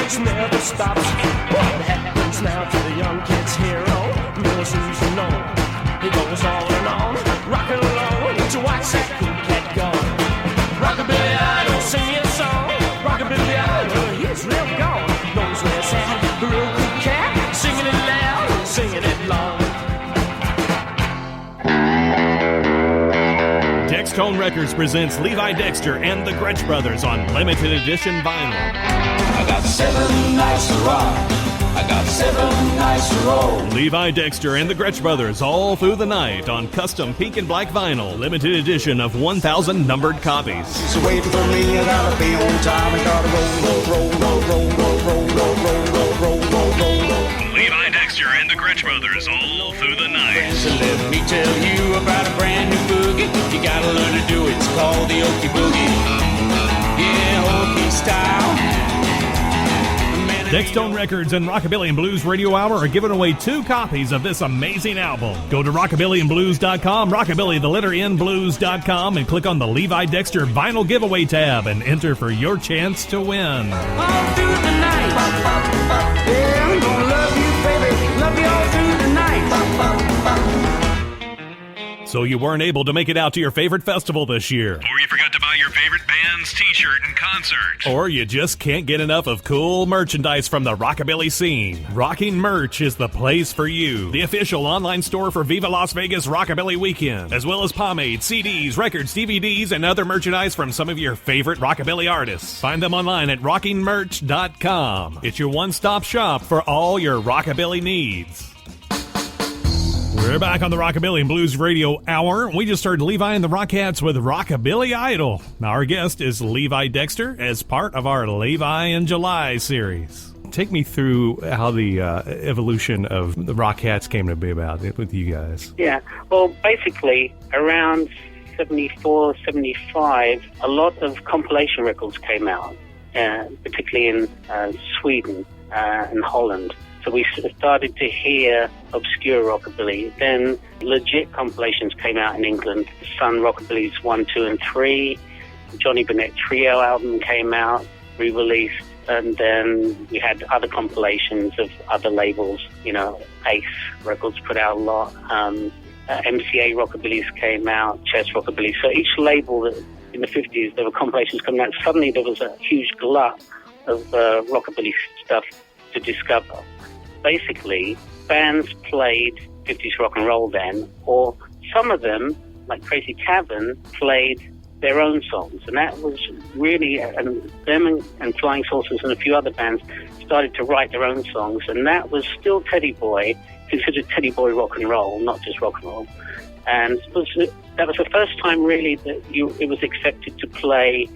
just never stops. What happens now to the young kid's hero? Millions you know. He goes on and on, rockin' alone to watch that cool cat go. Rockabilly Idol, sing me a song. Rockabilly Idol, he's real gone. Knows where it's at, the real cool cat, singing it loud and singing it long. Dextone Records presents Levi Dexter and the Gretsch Brothers on limited edition vinyl. I got 7 nights to rock. I got 7 nights to roll. Levi Dexter and the Gretsch Brothers all through the night on custom pink and black vinyl, limited edition of 1,000 numbered copies. She's waiting for me, I gotta be on time. I gotta roll. Levi Dexter and the Gretsch Brothers all through the night. So let me tell you about a brand new boogie. You gotta learn to do it. It's called the Okie Boogie. Yeah, Okie style. Dextone Records and Rockabilly and Blues Radio Hour are giving away 2 copies of this amazing album. Go to rockabillyandblues.com, rockabilly the letter N blues.com, and click on the Levi Dexter vinyl giveaway tab and enter for your chance to win. All through the night. Yeah, I'm gonna love you, baby. Love you all through the night. So you weren't able to make it out to your favorite festival this year. Or you forgot to buy your favorite band's t-shirt in concert. Or you just can't get enough of cool merchandise from the rockabilly scene. Rocking Merch is the place for you. The official online store for Viva Las Vegas Rockabilly Weekend, as well as pomades, CDs, records, DVDs, and other merchandise from some of your favorite rockabilly artists. Find them online at rockingmerch.com. It's your one-stop shop for all your rockabilly needs. We're back on the Rockabilly and Blues Radio Hour. We just heard Levi and the Rockats with Rockabilly Idol. Our guest is Levi Dexter as part of our Levi in July series. Take me through how the evolution of the Rockats came to be about it with you guys. Yeah, well, basically, around 74, 75, a lot of compilation records came out, particularly in Sweden and Holland. So we started to hear obscure rockabilly. Then legit compilations came out in England. Sun Rockabilly's 1, 2, and 3. Johnny Bennett Trio album came out, re-released. And then we had other compilations of other labels. You know, Ace Records put out a lot. MCA Rockabilly's came out, Chess Rockabilly. So each label in the 50s, there were compilations coming out. Suddenly there was a huge glut of rockabilly stuff to discover. Basically, bands played 50s rock and roll then, or some of them, like Crazy Cavan, played their own songs. And that was really, and them and Flying Saucers and a few other bands started to write their own songs. And that was still Teddy Boy, considered Teddy Boy rock and roll, not just rock and roll. And that was the first time really that it was accepted to play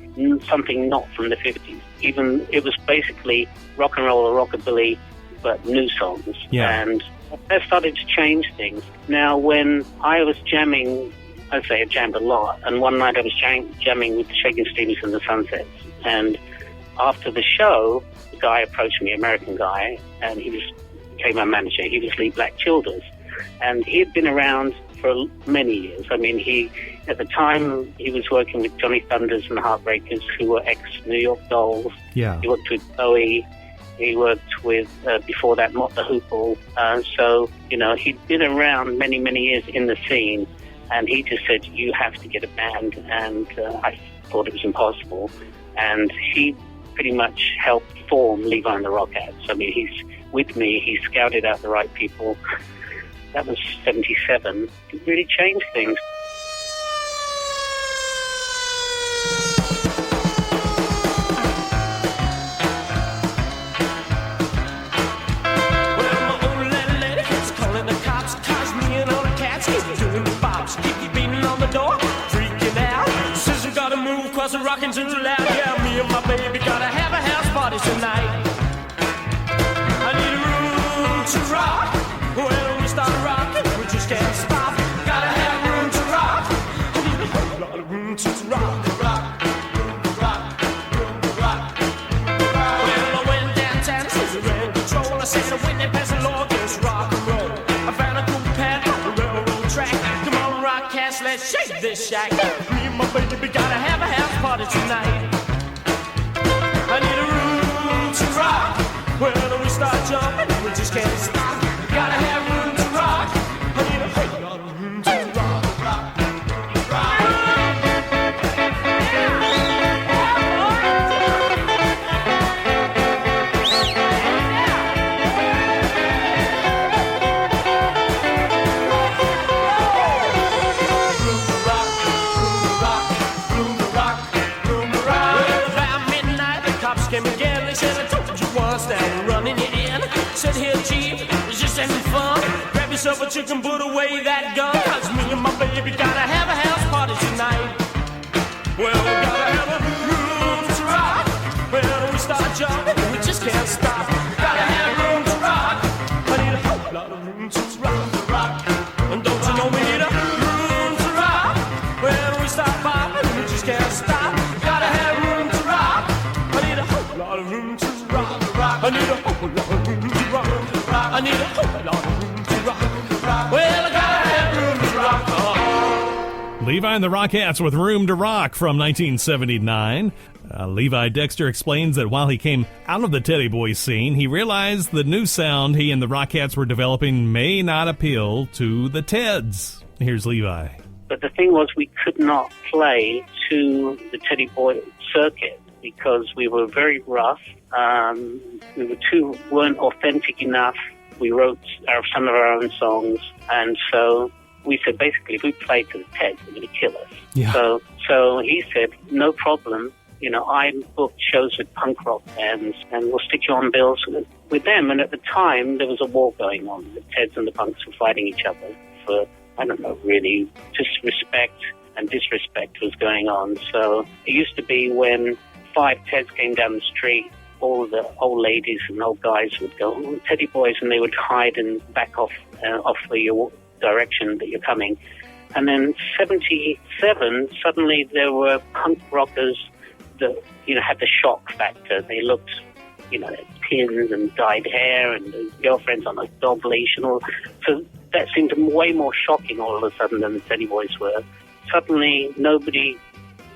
something not from the 50s. Even it was basically rock and roll or rockabilly, but new songs. Yeah. And that started to change things. Now, when I was jamming, I'd say I jammed a lot, and one night I was jamming with the Shakin' Stevens and the Sunsets, and after the show, the guy approached me, American guy, and he became my manager. He was Lee Black Childers, and he had been around for many years. I mean, at the time, he was working with Johnny Thunders and the Heartbreakers, who were ex-New York Dolls. Yeah. He worked with Bowie. He worked with, before that, Mott the Hoople. So, you know, he'd been around many, many years in the scene, and he just said, you have to get a band, and I thought it was impossible. And he pretty much helped form Levi and the Rockats. I mean, he's with me. He scouted out the right people. That was 77. It really changed things. The rockin' tunes are loud, yeah, me and my baby gotta have a house party tonight. I need a room to rock, when we start rockin', we just can't stop. Gotta have room to rock, I need a whole lot of room to rock. Well, I went downtown, Susie ran control, I said, when they pass the law, just rock and roll. I found a cool pad on the railroad track, come on, Rockats, let's shake this shack. Me and my baby gotta have a house party tonight. I need a room to rock. parties came again. They said, I told you once, now we're running it in. Said, here, Chief, it's just having fun. Grab yourself a chicken, put away that gun. Cause me and my baby gotta have a house party tonight. Well, we gotta have a room to rock. Well, we start jumping, we just can't stop. Gotta have room to rock. I need a whole lot of room to rock. And don't you know we need a room to rock? Well, we start popping, we just can't stop. Gotta have room to rock. I need a whole lot of room to rock. I need a whole lot of room to rock. I need a whole lot of room to rock. Well, I gotta have room to rock. Levi and the Rockats with Room to Rock from 1979. Levi Dexter explains that while he came out of the Teddy Boy scene, he realized the new sound he and the Rockats were developing may not appeal to the Teds. Here's Levi. But the thing was, we could not play to the Teddy Boy circuit because we were very rough. We weren't authentic enough. We wrote some of our own songs, and so we said, basically, if we play to the Teds, they're going to kill us. Yeah. So he said, no problem. You know, I booked shows with punk rock bands, and we'll stick you on bills with them. And at the time, there was a war going on. The Teds and the punks were fighting each other for, I don't know, really, disrespect and disrespect was going on. So it used to be when 5 Teds came down the street, all the old ladies and old guys would go, oh, Teddy Boys, and they would hide and back off the direction that you're coming. And then 77, suddenly there were punk rockers that, you know, had the shock factor. They looked, you know, pins and dyed hair and girlfriends on a dog leash and all. So that seemed way more shocking all of a sudden than the Teddy Boys were. Suddenly nobody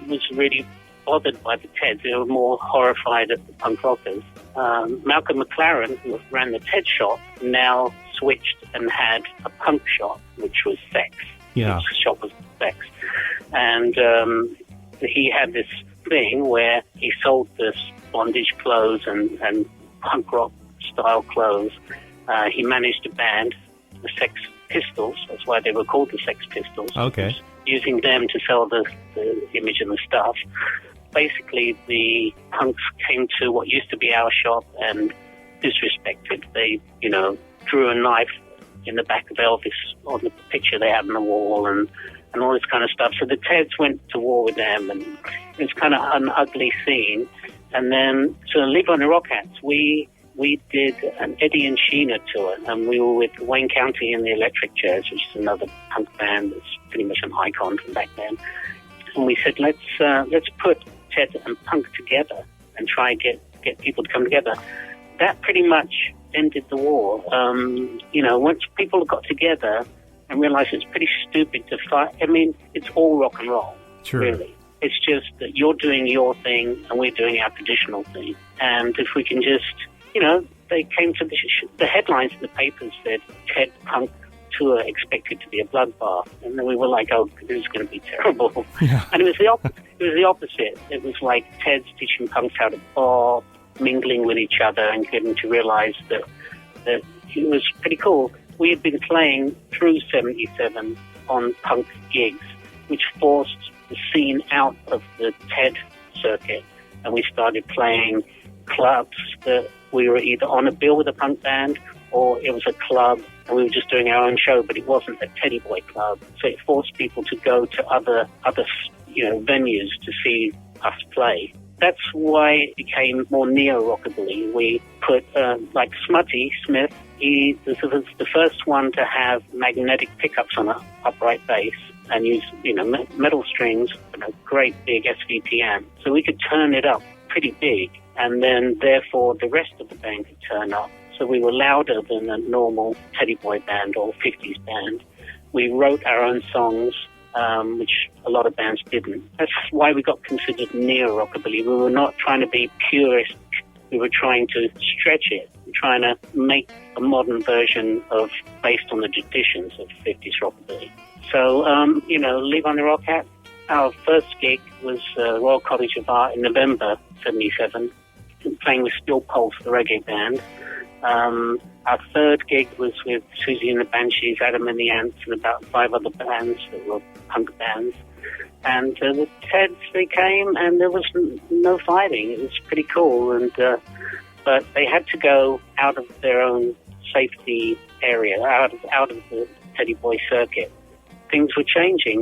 was really bothered by the Teds. They were more horrified at the punk rockers. Malcolm McLaren, who ran the Ted shop, now switched and had a punk shop, which was sex. Yeah. His shop was sex. And he had this thing where he sold this bondage clothes and punk rock style clothes. He managed a band, the Sex Pistols. That's why they were called the Sex Pistols. Okay. Using them to sell the image and the stuff. Basically, the punks came to what used to be our shop and disrespected. They, you know, drew a knife in the back of Elvis on the picture they had on the wall and all this kind of stuff. So the Teds went to war with them, and it was kind of an ugly scene. And then, so Levi and the Rockats, we did an Eddie and Sheena tour, and we were with Wayne County and the Electric Chairs, which is another punk band that's pretty much an icon from back then. And we said, let's put Ted and punk together and try and get people to come together. That pretty much ended the war. You know, once people got together and realized it's pretty stupid to fight. I mean, it's all rock and roll, Sure. really. It's just that you're doing your thing and we're doing our traditional thing. And if we can just, you know, they came to the headlines in the papers said Ted Punk tour expected to be a bloodbath, and then we were like, oh, this is going to be terrible. Yeah. And it was the opposite. It was like Ted's teaching punks how to bob, mingling with each other and getting to realize that it was pretty cool. We had been playing through 77 on punk gigs, which forced the scene out of the TED circuit, and we started playing clubs that we were either on a bill with a punk band or it was a club and we were just doing our own show, but it wasn't a Teddy Boy club. So it forced people to go to other venues to see us play. That's why it became more Neo-Rockabilly. We put, like Smutty Smith, he was the first one to have magnetic pickups on an upright bass and use, metal strings and a great big SVT amp. So we could turn it up pretty big, and then therefore the rest of the band could turn up. So we were louder than a normal Teddy Boy band or 50s band. We wrote our own songs, which a lot of bands didn't. That's why we got considered Neo-Rockabilly. We were not trying to be purist. We were trying to stretch it, trying to make a modern version based on the traditions of 50s Rockabilly. So, Levi the Rockats, our first gig was Royal College of Art in November 77, playing with Steel Pulse, the reggae band. Our third gig was with Susie and the Banshees, Adam and the Ants, and about 5 other bands that were punk bands. And the Teds, they came, and there was no fighting. It was pretty cool, and but they had to go out of their own safety area, out of the Teddy Boy circuit. Things were changing.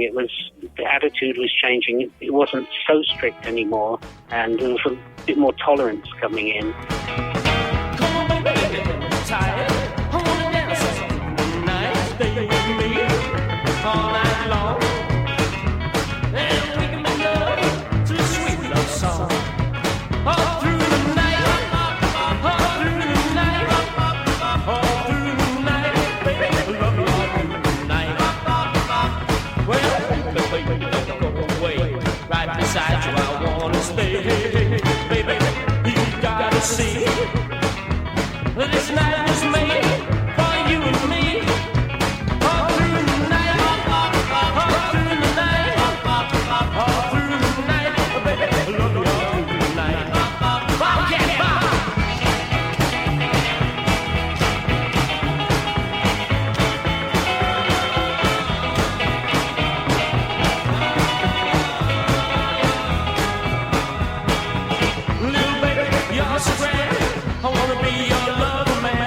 The attitude was changing. It wasn't so strict anymore, and there was a bit more tolerance coming in. Come on, baby, I'm tired. I wanna dance tonight. Stay with me all night long, and we can make love to a sweet love song all through the night, all through the night, all through the night, baby. Love you all through the night. Well, baby, don't go away. Right beside you, I wanna stay, baby. You gotta see. This night was made for you and me. All through the night, all through the night, all through the night, baby, I love you all through the night. Bob, yeah, Bob. Little baby, you're so grand. I wanna be your lover, man.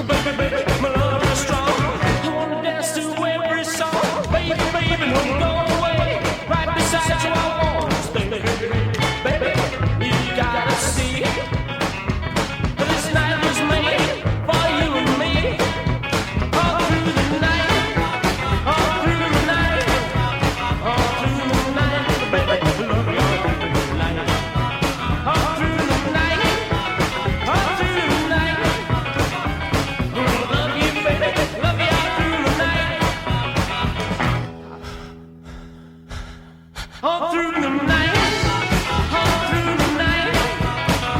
Baby, baby, my love is strong. I wanna dance to every song. Baby, baby, don't go away. Right beside you, I wanna stay. Baby, you gotta see. This night was made for you and me. All through the night, all through the night, all through the night. Baby, I love you all through the night. All through the night. All through the night, love you, baby, love you all through the night. All through the night, all through the night,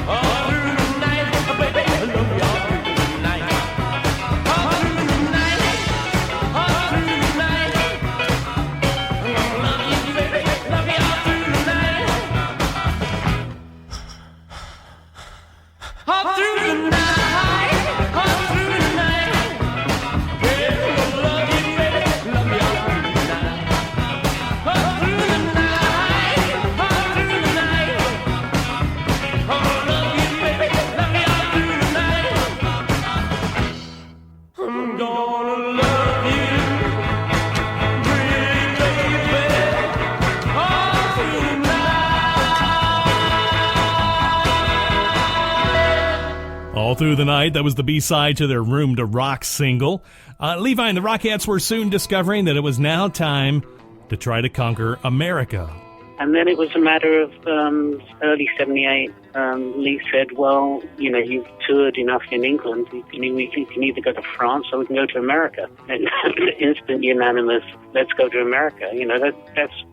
all through the night, baby, I love you all through the night. All through the night, all through the night, love you, baby, love you all through the night. All through the night, all through the night, yeah, I love you, baby, love me all through the night. All through the night, all through the night, oh, love you, baby, love me all through the night. I'm gonna love you, pretty baby, all through the night. All Through the Night, that was the B-side to their Room to Rock single. Levi and the Rockats were soon discovering that it was now time to try to conquer America. And then it was a matter of early 78. Lee said, well, you know, you've toured enough in England. You can either go to France or we can go to America. And instant unanimous, let's go to America. You know,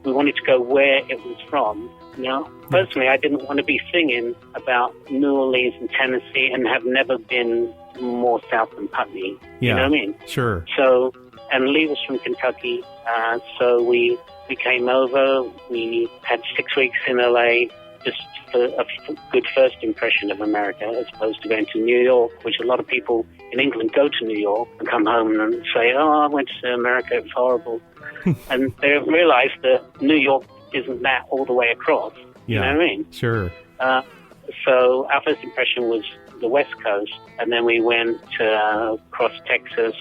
we wanted to go where it was from. You know, personally, I didn't want to be singing about New Orleans and Tennessee and have never been more south than Putney. Yeah, you know what I mean? Sure. So, and Lee was from Kentucky, so we came over. We had 6 weeks in LA just for a good first impression of America, as opposed to going to New York, which a lot of people in England go to New York and come home and say, oh, I went to America, it was horrible. And they realize that New York isn't that all the way across. Yeah. You know what I mean? Sure. So our first impression was the West Coast, and then we went across Texas,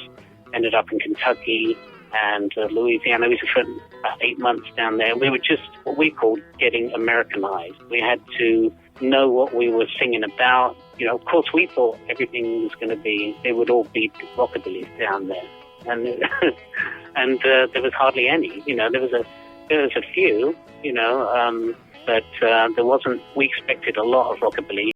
ended up in Kentucky and Louisiana. We spent about 8 months down there. We were just what we called getting Americanized. We had to know what we were singing about. You know, of course, we thought everything was going to be, they would all be rockabillys down there. And and there was hardly any. You know, there was a few, you know, but there wasn't, we expected a lot of rockabilly.